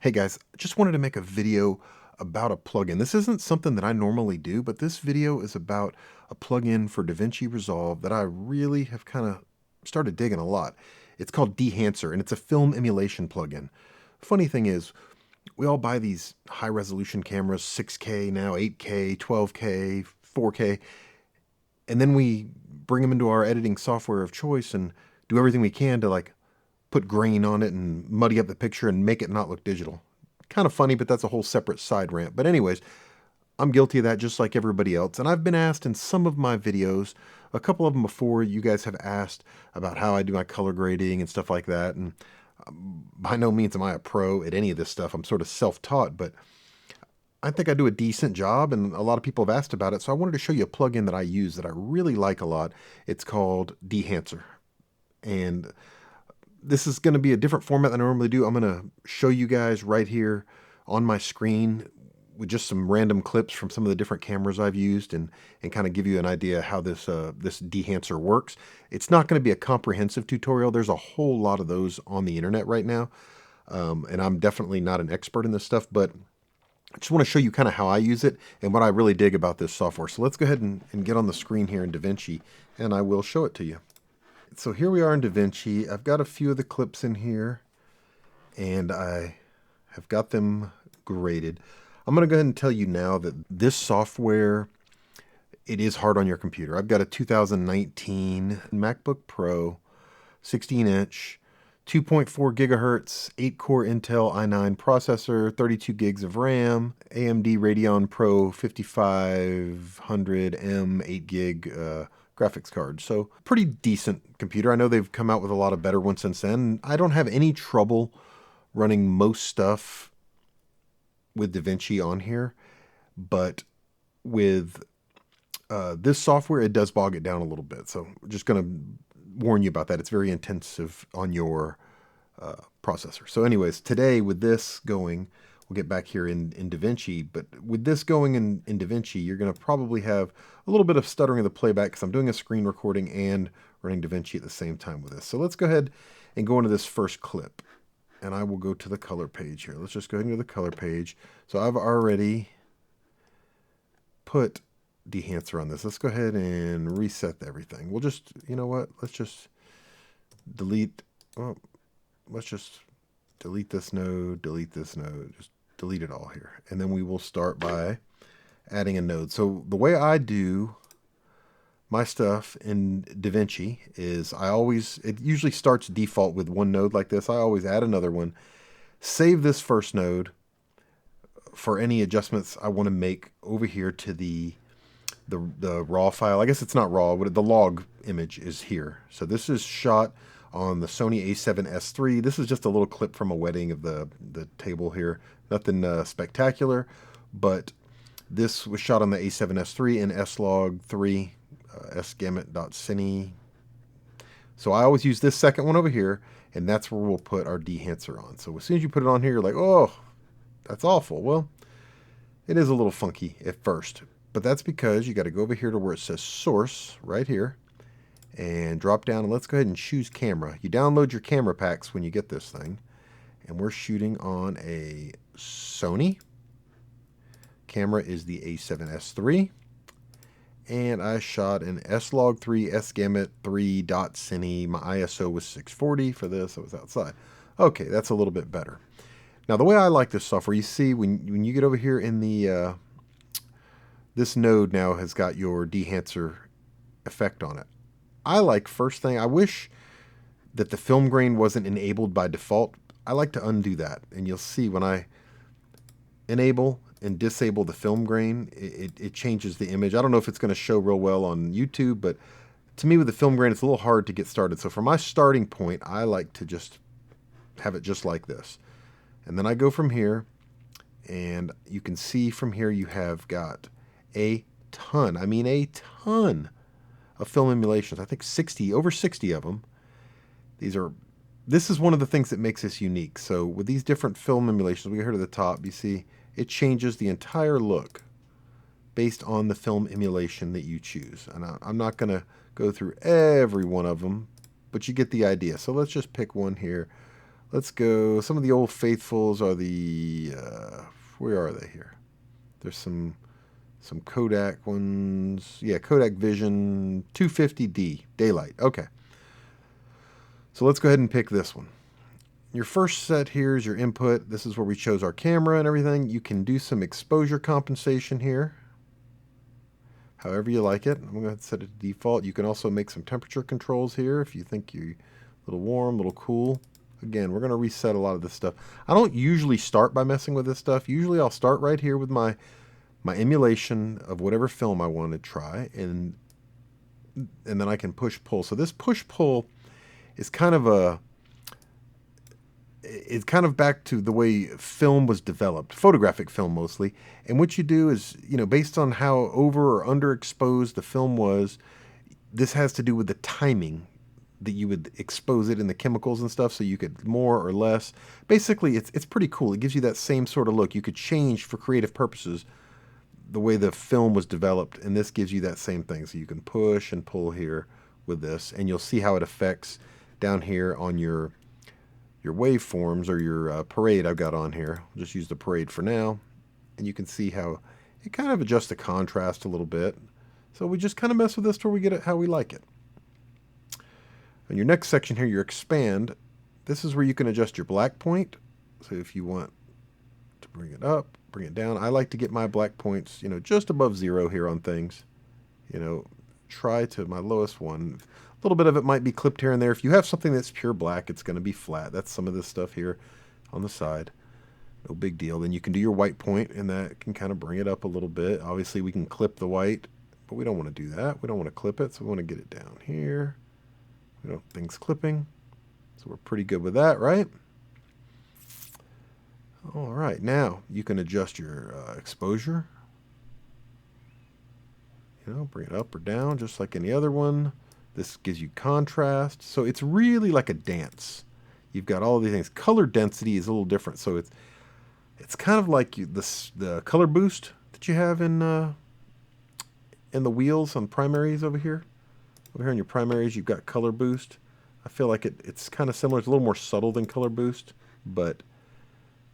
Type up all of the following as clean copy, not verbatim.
Hey guys, just wanted to make a video about a plugin. This isn't something that I normally do, but this video is about a plugin for Davinci Resolve that I really have kind of started digging a lot. It's called Dehancer, and it's a film emulation plugin. Funny thing is, we all buy these high resolution cameras, 6K now, 8K, 12K, 4K, and then we bring them into our editing software of choice and do everything we can to like put grain on it and muddy up the picture and make it not look digital. Kind of funny, but that's a whole separate side rant. But anyways, I'm guilty of that just like everybody else. And I've been asked in some of my videos, a couple of them before, you guys have asked about how I do my color grading and stuff like that. And by no means am I a pro at any of this stuff. I'm sort of self-taught, but I think I do a decent job, and a lot of people have asked about it. So I wanted to show you a plugin that I use that I really like a lot. It's called Dehancer. And this is going to be a different format than I normally do. I'm going to show you guys right here on my screen with just some random clips from some of the different cameras I've used and kind of give you an idea how this Dehancer works. It's not going to be a comprehensive tutorial. There's a whole lot of those on the internet right now. And I'm definitely not an expert in this stuff, but I just want to show you kind of how I use it and what I really dig about this software. So let's go ahead and get on the screen here in DaVinci, and I will show it to you. So here we are in DaVinci. I've got a few of the clips in here, and I have got them graded. I'm going to go ahead and tell you now that this software, it is hard on your computer. I've got a 2019 MacBook Pro, 16-inch, 2.4 gigahertz, 8-core Intel i9 processor, 32 gigs of RAM, AMD Radeon Pro 5500M 8 gig graphics card. So pretty decent computer. I know they've come out with a lot of better ones since then. I don't have any trouble running most stuff with DaVinci on here, but with this software, it does bog it down a little bit. So I'm just going to warn you about that. It's very intensive on your processor. So anyways, today with this going, we'll get back here in DaVinci, but with this going in DaVinci, you're going to probably have a little bit of stuttering of the playback because I'm doing a screen recording and running DaVinci at the same time with this. So let's go ahead and go into this first clip, and I will go to the color page here. Let's just go ahead and go to the color page. So I've already put Dehancer on this. Let's go ahead and reset everything. We'll just, you know what? Let's just delete. Oh, let's just delete this node, just delete it all here. And then we will start by adding a node. So the way I do my stuff in DaVinci is it usually starts default with one node like this. I always add another one, save this first node for any adjustments I want to make over here to the raw file. I guess it's not raw, but the log image is here. So this is shot on the Sony a7S III. This is just a little clip from a wedding of the table here. Nothing spectacular, but this was shot on the a7S III in slog3 sgamut.cine. So I always use this second one over here, and that's where we'll put our Dehancer on. So as soon as you put it on here, you're like, oh, that's awful. Well, it is a little funky at first, but that's because you got to go over here to where it says source right here and drop down, and let's go ahead and choose camera. You download your camera packs when you get this thing, and we're shooting on a Sony. Camera is the a7S III, and I shot an slog3 sgamut3.cine. My ISO was 640 for this. I was outside. Okay, that's a little bit better. Now the way I like this software, you see when you get over here in the this node now has got your Dehancer effect on it. I like, first thing, I wish that the film grain wasn't enabled by default. I like to undo that, and you'll see when I enable and disable the film grain, it changes the image. I don't know if it's going to show real well on YouTube, but to me with the film grain, it's a little hard to get started. So for my starting point, I like to just have it just like this. And then I go from here, and you can see from here you have got a ton of film emulations. I think over 60 of them. This is one of the things that makes this unique. So with these different film emulations, we go here to the top, you see it changes the entire look based on the film emulation that you choose. And I'm not going to go through every one of them, but you get the idea. So let's just pick one here. Let's go. Some of the old faithfuls are the, where are they here? There's some Kodak ones. Yeah, Kodak Vision 250D, daylight. Okay. So let's go ahead and pick this one. Your first set here is your input. This is where we chose our camera and everything. You can do some exposure compensation here, however you like it. I'm going to set it to default. You can also make some temperature controls here if you think you're a little warm, a little cool. Again, we're going to reset a lot of this stuff. I don't usually start by messing with this stuff. Usually I'll start right here with my emulation of whatever film I want to try, and then I can push pull. So this push pull is kind of it's kind of back to the way film was developed, photographic film mostly. And what you do is, based on how over or underexposed the film was, this has to do with the timing that you would expose it in the chemicals and stuff, so you could more or less. Basically, it's pretty cool. It gives you that same sort of look. You could change for creative purposes the way the film was developed, and this gives you that same thing. So you can push and pull here with this, and you'll see how it affects down here on your waveforms or your parade I've got on here. I'll just use the parade for now, and you can see how it kind of adjusts the contrast a little bit. So we just kind of mess with this till we get it how we like it. On your next section here, your expand, this is where you can adjust your black point. So if you want to bring it up, bring it down. I like to get my black points, just above 0 here on things. Try to my lowest one. A little bit of it might be clipped here and there. If you have something that's pure black, it's going to be flat. That's some of this stuff here on the side. No big deal. Then you can do your white point, and that can kind of bring it up a little bit. Obviously, we can clip the white, but we don't want to do that. We don't want to clip it, so we want to get it down here. We don't things clipping. So we're pretty good with that, right? All right, now you can adjust your exposure. Bring it up or down just like any other one. This gives you contrast. So it's really like a dance. You've got all these things. Color density is a little different. So it's kind of like the color boost that you have in the wheels on primaries over here. Over here on your primaries, you've got color boost. I feel like it's kind of similar. It's a little more subtle than color boost, but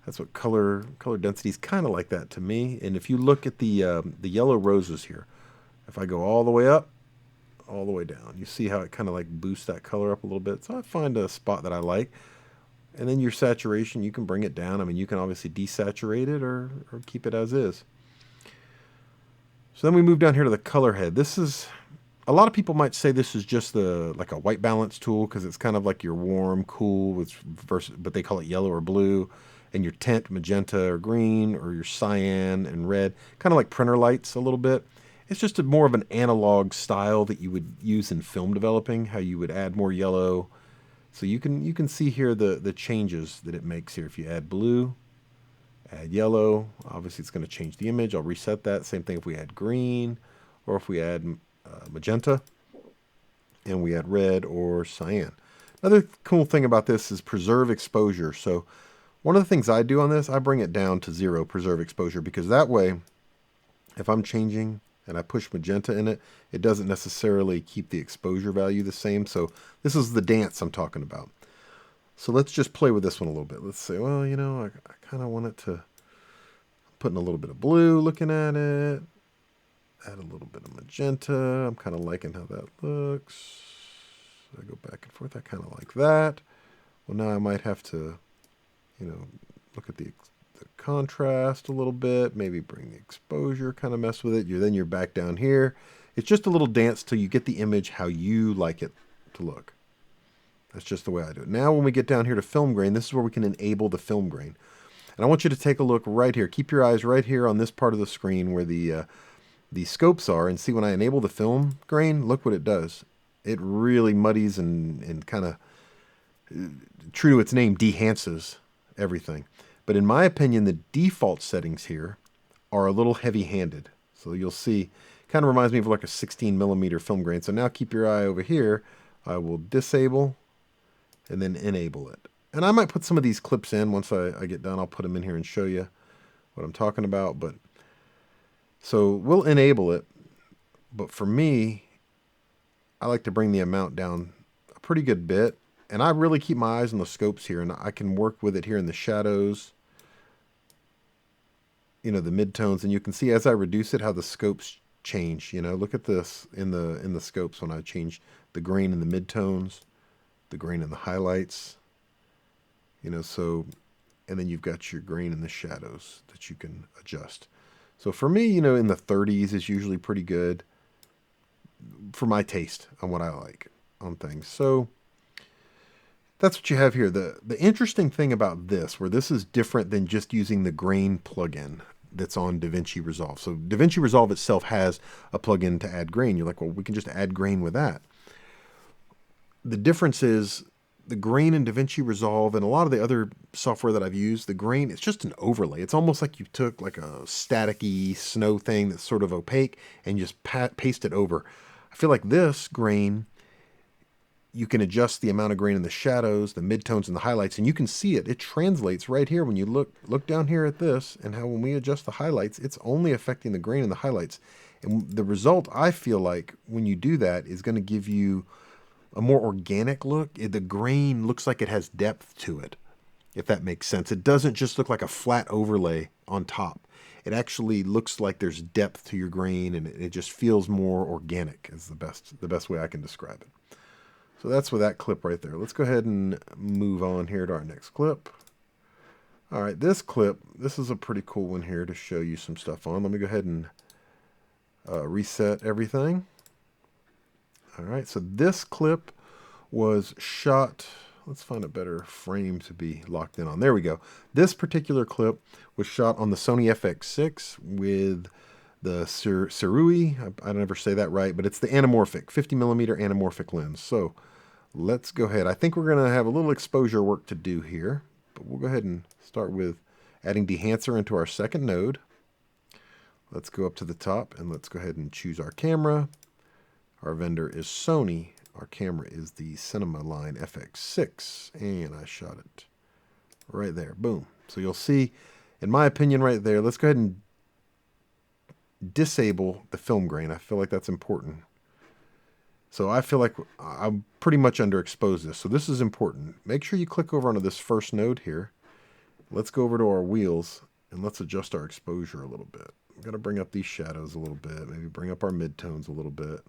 that's what color density is kind of like that to me. And if you look at the yellow roses here, if I go all the way up, all the way down, you see how it kind of like boosts that color up a little bit. So I find a spot that I like. And then your saturation, you can bring it down. I mean, you can obviously desaturate it or keep it as is. So then we move down here to the color head. This is, a lot of people might say this is just like a white balance tool, because it's kind of like your warm, cool, but they call it yellow or blue, and your tint, magenta or green, or your cyan and red, kind of like printer lights a little bit. It's just more of an analog style that you would use in film developing, how you would add more yellow. So you can see here the changes that it makes here. If you add blue, add yellow, obviously it's going to change the image. I'll reset that. Same thing if we add green, or if we add magenta, and we add red or cyan. Another cool thing about this is preserve exposure. So one of the things I do on this, I bring it down to 0, preserve exposure, because that way, if I'm changing and I push magenta in it, it doesn't necessarily keep the exposure value the same. So this is the dance I'm talking about. So let's just play with this one a little bit. Let's say, well, I kind of want it to put in a little bit of blue looking at it. Add a little bit of magenta. I'm kind of liking how that looks. I go back and forth. I kind of like that. Well, now I might have to, look at the contrast a little bit, maybe bring the exposure, kind of mess with it. Then you're back down here. It's just a little dance till you get the image how you like it to look. That's just the way I do it. Now when we get down here to film grain, this is where we can enable the film grain. And I want you to take a look right here. Keep your eyes right here on this part of the screen where the scopes are, and see when I enable the film grain, look what it does. It really muddies and kind of, true to its name, dehances everything. But in my opinion, the default settings here are a little heavy-handed. So you'll see, kind of reminds me of like a 16 millimeter film grain. So now keep your eye over here. I will disable and then enable it. And I might put some of these clips in once I get done. I'll put them in here and show you what I'm talking about. But so we'll enable it. But for me, I like to bring the amount down a pretty good bit. And I really keep my eyes on the scopes here, and I can work with it here in the shadows, you know, the midtones, and you can see as I reduce it how the scopes change. You know, look at this in the scopes when I change the grain in the midtones, the grain in the highlights, you know, so, and then you've got your grain in the shadows that you can adjust. So for me, you know, in the 30s is usually pretty good for my taste on what I like on things. So that's what you have here. The interesting thing about this, where this is different than just using the grain plugin that's on Davinci Resolve. So Davinci Resolve itself has a plugin to add grain. You're like, well, we can just add grain with that. The difference is the grain in Davinci Resolve and a lot of the other software that I've used, the grain, it's just an overlay. It's almost like you took like a staticky snow thing that's sort of opaque and just paste it over. I feel like this grain, you can adjust the amount of grain in the shadows, the midtones, and the highlights, and you can see it. It translates right here when you look down here at this, and how when we adjust the highlights, it's only affecting the grain and the highlights. And the result, I feel like, when you do that, is going to give you a more organic look. The grain looks like it has depth to it, if that makes sense. It doesn't just look like a flat overlay on top. It actually looks like there's depth to your grain, and it just feels more organic, is the best way I can describe it. So that's with that clip right there. Let's go ahead and move on here to our next clip. All right, this clip, this is a pretty cool one here to show you some stuff on. Let me go ahead and reset everything. All right, so this clip was shot, let's find a better frame to be locked in on. There we go. This particular clip was shot on the Sony FX6 with the Cerui, I never say that right, but it's the anamorphic, 50mm anamorphic lens. So let's go ahead. I think we're going to have a little exposure work to do here, but we'll go ahead and start with adding Dehancer into our second node. Let's go up to the top and let's go ahead and choose our camera. Our vendor is Sony. Our camera is the Cinema Line FX6, and I shot it right there. Boom. So you'll see, in my opinion right there, let's go ahead and disable the film grain. I feel like that's important. So I feel like I'm pretty much underexposed this. So this is important. Make sure you click over onto this first node here. Let's go over to our wheels and let's adjust our exposure a little bit. We're going to bring up these shadows a little bit. Maybe bring up our midtones a little bit.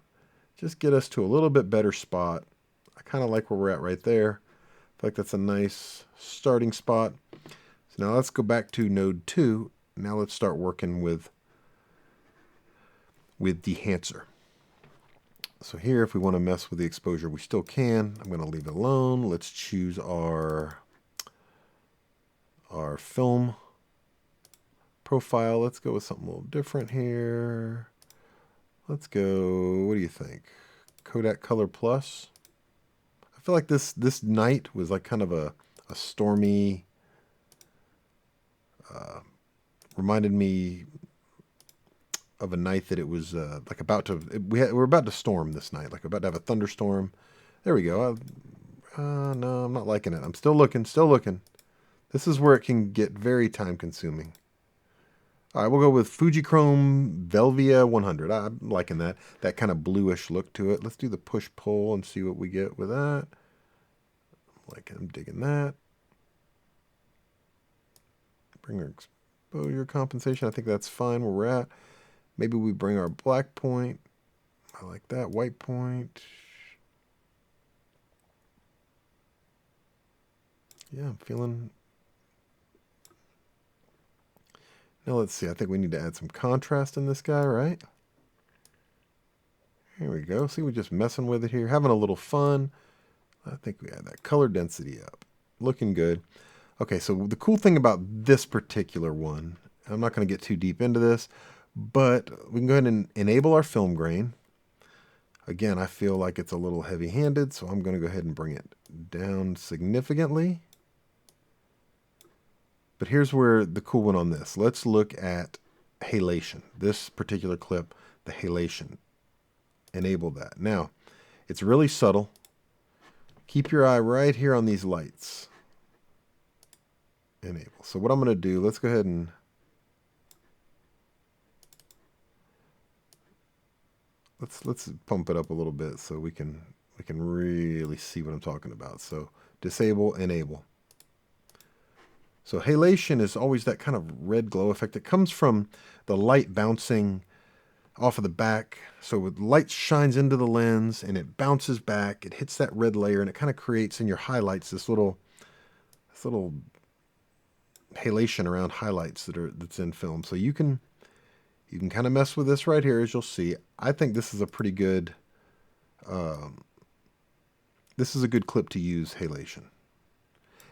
Just get us to a little bit better spot. I kind of like where we're at right there. I feel like that's a nice starting spot. So now let's go back to node 2. Now let's start working with Dehancer. So here, if we want to mess with the exposure, we still can. I'm going to leave it alone. Let's choose our film profile. Let's go with something a little different here. Let's go, what do you think? Kodak Color Plus. I feel like this night was like kind of a stormy, reminded me of a night that it was like about to, we're about to storm this night, like about to have a thunderstorm. There we go. No, I'm not liking it. I'm still looking. This is where it can get very time consuming. All right, we'll go with Fujichrome Velvia 100. I'm liking that kind of bluish look to it. Let's do the push-pull and see what we get with that. I'm digging that. Bring our exposure compensation. I think that's fine where we're at. Maybe we bring our black point. I like that. White point. Yeah, I'm feeling... Now let's see, I think we need to add some contrast in this guy, right? Here we go. See, we're just messing with it here, having a little fun. I think we add that color density up. Looking good. Okay, so the cool thing about this particular one, I'm not going to get too deep into this, but we can go ahead and enable our film grain. Again, I feel like it's a little heavy-handed, so I'm going to go ahead and bring it down significantly. But here's where the cool one on this. Let's look at halation. This particular clip, the halation. Enable that. Now, it's really subtle. Keep your eye right here on these lights. Enable. So what I'm going to do, let's go ahead and let's pump it up a little bit so we can we can really see what I'm talking about. So disable, enable. So halation is always that kind of red glow effect. It comes from the light bouncing off of the back. So light shines into the lens and it bounces back. It hits that red layer and it kind of creates in your highlights this little halation around highlights that's in film. So you can kind of mess with this right here, as you'll see. I think this is a pretty good clip to use halation.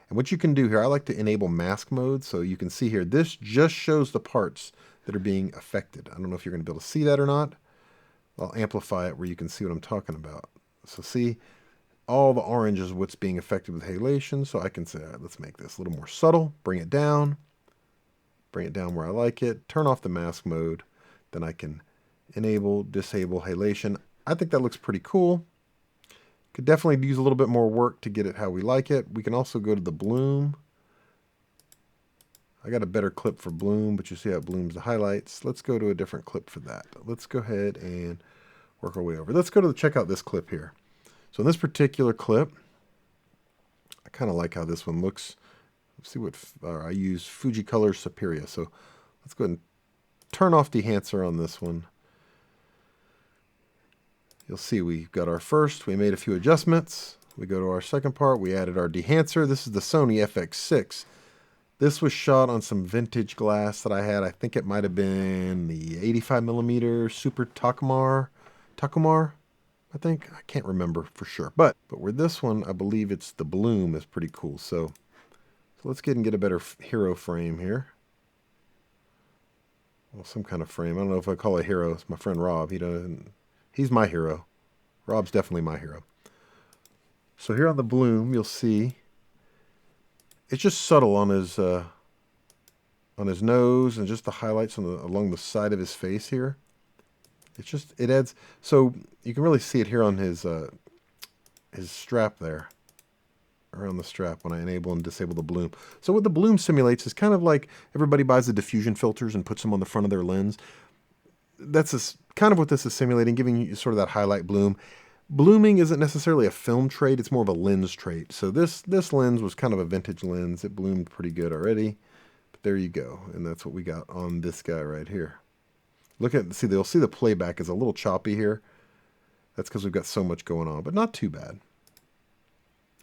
And what you can do here, I like to enable mask mode, so you can see here, this just shows the parts that are being affected. I don't know if you're going to be able to see that or not. I'll amplify it where you can see what I'm talking about. So see, all the orange is what's being affected with halation, so I can say, all right, let's make this a little more subtle, bring it down where I like it, turn off the mask mode, then I can enable, disable halation. I think that looks pretty cool. Could definitely use a little bit more work to get it how we like it. We can also go to the bloom. I got a better clip for bloom, but you see how it blooms the highlights. Let's go to a different clip for that. Let's go ahead and work our way over. Let's go to check out this clip here. So in this particular clip, I kind of like how this one looks. Let's see what I use Fuji Color Superior. So let's go ahead and turn off Dehancer on this one. You'll see we've got our first, we made a few adjustments. We go to our second part, we added our Dehancer. This is the Sony FX6. This was shot on some vintage glass that I had. I think it might have been the 85mm Super Takumar, I think. I can't remember for sure. But with this one, I believe it's the bloom is pretty cool. So let's get a better hero frame here. Well, some kind of frame. I don't know if I call it hero. It's my friend Rob. He's my hero. Rob's definitely my hero. So here on the bloom, you'll see it's just subtle on his nose and just the highlights along the side of his face here. It adds, so you can really see it here on his strap there, around the strap when I enable and disable the bloom. So what the bloom simulates is kind of like everybody buys the diffusion filters and puts them on the front of their lens. That's kind of what this is simulating, giving you sort of that highlight bloom. Blooming isn't necessarily a film trait, it's more of a lens trait. So this lens was kind of a vintage lens. It bloomed pretty good already. But there you go. And that's what we got on this guy right here. They'll see the playback is a little choppy here. That's because we've got so much going on, but not too bad.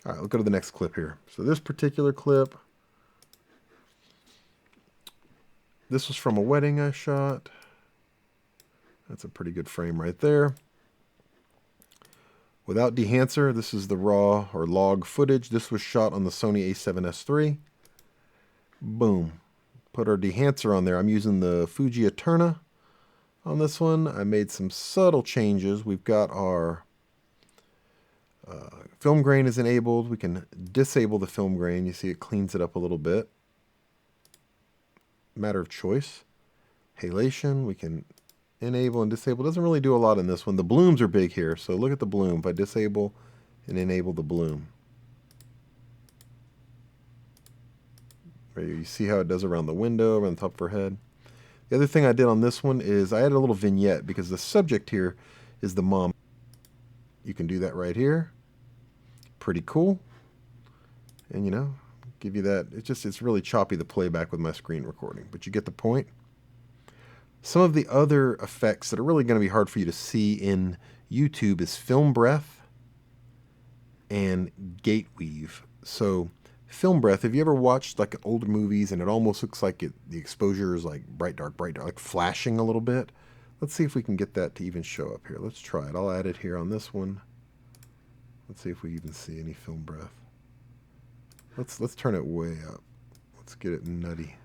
All right, let's go to the next clip here. So this particular clip, this was from a wedding I shot. That's a pretty good frame right there. Without Dehancer, this is the raw or log footage. This was shot on the Sony a7S III. Boom. Put our Dehancer on there. I'm using the Fuji Eterna on this one. I made some subtle changes. We've got our film grain is enabled. We can disable the film grain. You see it cleans it up a little bit. Matter of choice. Halation, we can enable and disable. Doesn't really do a lot in this one. The blooms are big here, so look at the bloom. If I disable and enable the bloom, right here, you see how it does around the window, around the top of her head. The other thing I did on this one is I added a little vignette because the subject here is the mom. You can do that right here. Pretty cool. And give you that. It's really choppy, the playback with my screen recording, but you get the point. Some of the other effects that are really going to be hard for you to see in YouTube is film breath and gate weave. So film breath, have you ever watched like older movies and it almost looks like the exposure is like bright, dark, like flashing a little bit? Let's see if we can get that to even show up here. Let's try it. I'll add it here on this one. Let's see if we even see any film breath. Let's turn it way up. Let's get it nutty.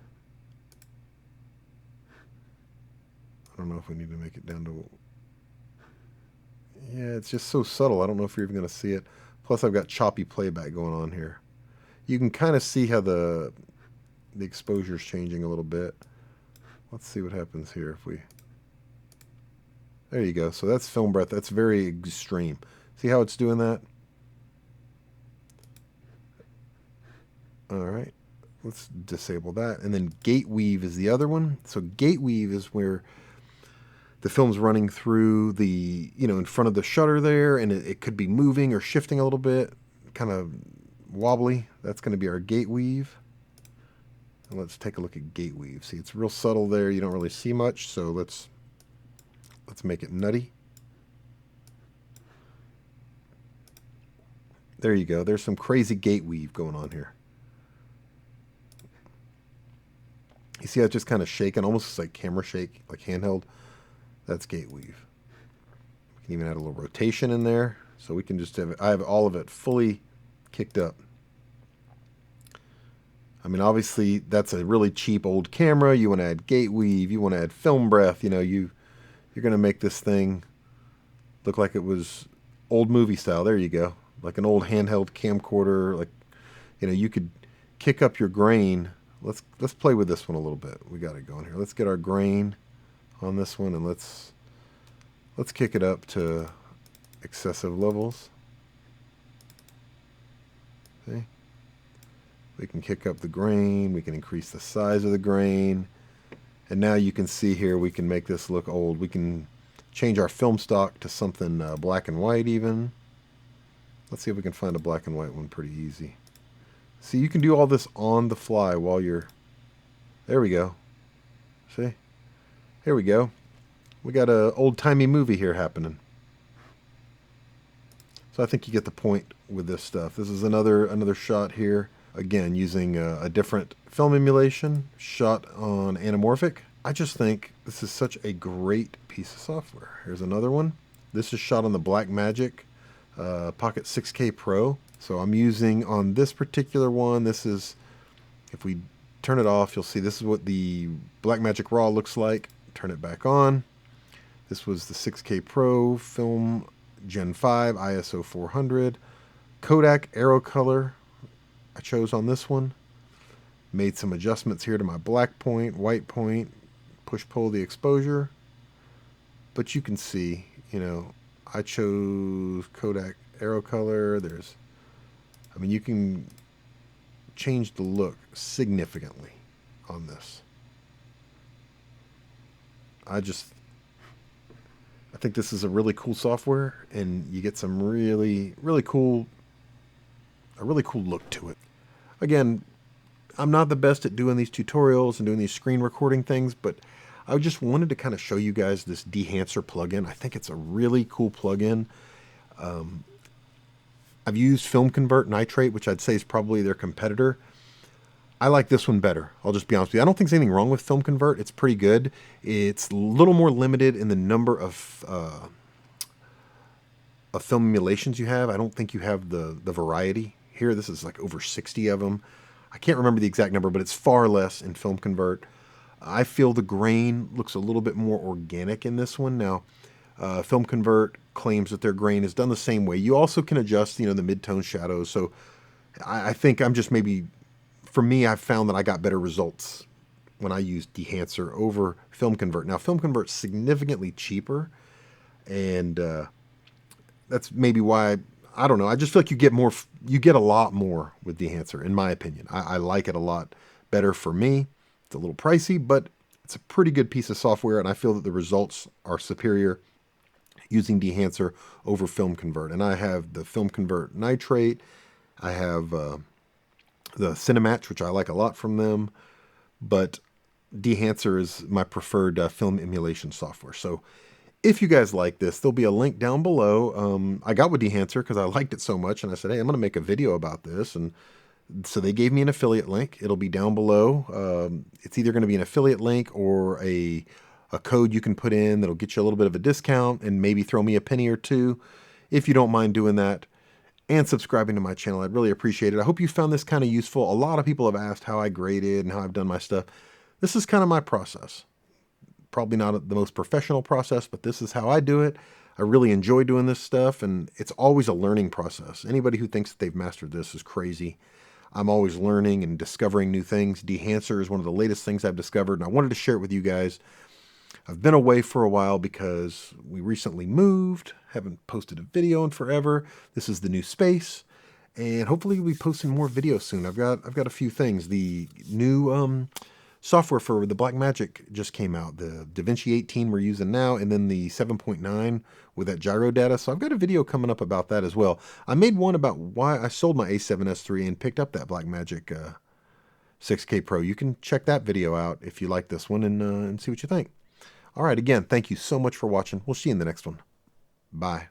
I don't know if we need to make it down to... Yeah, it's just so subtle. I don't know if you're even going to see it. Plus, I've got choppy playback going on here. You can kind of see how the exposure is changing a little bit. Let's see what happens here if we... There you go. So that's film breath. That's very extreme. See how it's doing that? All right. Let's disable that. And then gate weave is the other one. So gate weave is where the film's running through the, in front of the shutter there, and it could be moving or shifting a little bit, kind of wobbly. That's going to be our gate weave. And let's take a look at gate weave. See, it's real subtle there. You don't really see much, so let's make it nutty. There you go. There's some crazy gate weave going on here. You see how it's just kind of shaking, almost like camera shake, like handheld? That's gate weave. We can even add a little rotation in there. So we can just have, I have all of it fully kicked up. I mean, obviously, that's a really cheap old camera. You want to add gate weave. You want to add film breath. You're going to make this thing look like it was old movie style. There you go. Like an old handheld camcorder. Like, you could kick up your grain. Let's play with this one a little bit. We got it going here. Let's get our grain on this one, and let's kick it up to excessive levels. See? We can kick up the grain. We can increase the size of the grain. And now you can see here we can make this look old. We can change our film stock to something black and white even. Let's see if we can find a black and white one pretty easy. See, you can do all this on the fly while you're... There we go. See? Here we go. We got an old-timey movie here happening. So I think you get the point with this stuff. This is another shot here. Again, using a different film emulation, shot on anamorphic. I just think this is such a great piece of software. Here's another one. This is shot on the Blackmagic Pocket 6K Pro. So I'm using on this particular one, this is, if we turn it off, you'll see this is what the Blackmagic RAW looks like. Turn it back on. This was the 6K Pro Film Gen 5 ISO 400. Kodak Aero Color I chose on this one. Made some adjustments here to my black point, white point, push-pull the exposure. But you can see, I chose Kodak Aero Color. You can change the look significantly on this. I think this is a really cool software, and you get some really cool look to it. Again, I'm not the best at doing these tutorials and doing these screen recording things, but I just wanted to kind of show you guys this Dehancer plugin. I think it's a really cool plugin. I've used Film Convert Nitrate, which I'd say is probably their competitor. I like this one better. I'll just be honest with you. I don't think there's anything wrong with Film Convert. It's pretty good. It's a little more limited in the number of film emulations you have. I don't think you have the variety here. This is like over 60 of them. I can't remember the exact number, but it's far less in Film Convert. I feel the grain looks a little bit more organic in this one. Now, Film Convert claims that their grain is done the same way. You also can adjust, the mid-tone shadows. So I think I'm just for me, I've found that I got better results when I use Dehancer over Film Convert. Now, Film Convert's significantly cheaper, and that's maybe why, I don't know. I just feel like you get a lot more with Dehancer, in my opinion. I like it a lot better for me. It's a little pricey, but it's a pretty good piece of software, and I feel that the results are superior using Dehancer over Film Convert. And I have the Film Convert Nitrate. I have the Cinematch, which I like a lot from them. But Dehancer is my preferred film emulation software. So if you guys like this, there'll be a link down below. I got with Dehancer because I liked it so much, and I said, hey, I'm going to make a video about this. And so they gave me an affiliate link. It'll be down below. It's either going to be an affiliate link or a code you can put in that'll get you a little bit of a discount and maybe throw me a penny or two if you don't mind doing that. And subscribing to my channel. I'd really appreciate it. I hope you found this kind of useful. A lot of people have asked how I graded and how I've done my stuff. This is kind of my process. Probably not the most professional process, but this is how I do it. I really enjoy doing this stuff, and it's always a learning process. Anybody who thinks that they've mastered this is crazy. I'm always learning and discovering new things. Dehancer is one of the latest things I've discovered, and I wanted to share it with you guys. I've been away for a while because we recently moved. Haven't posted a video in forever. This is the new space, and hopefully we'll be posting more videos soon. I've got a few things. The new software for the Blackmagic just came out. The Davinci 18 we're using now, and then the 7.9 with that gyro data. So I've got a video coming up about that as well. I made one about why I sold my A7S III and picked up that Blackmagic 6K Pro. You can check that video out if you like this one and see what you think. All right, again, thank you so much for watching. We'll see you in the next one. Bye.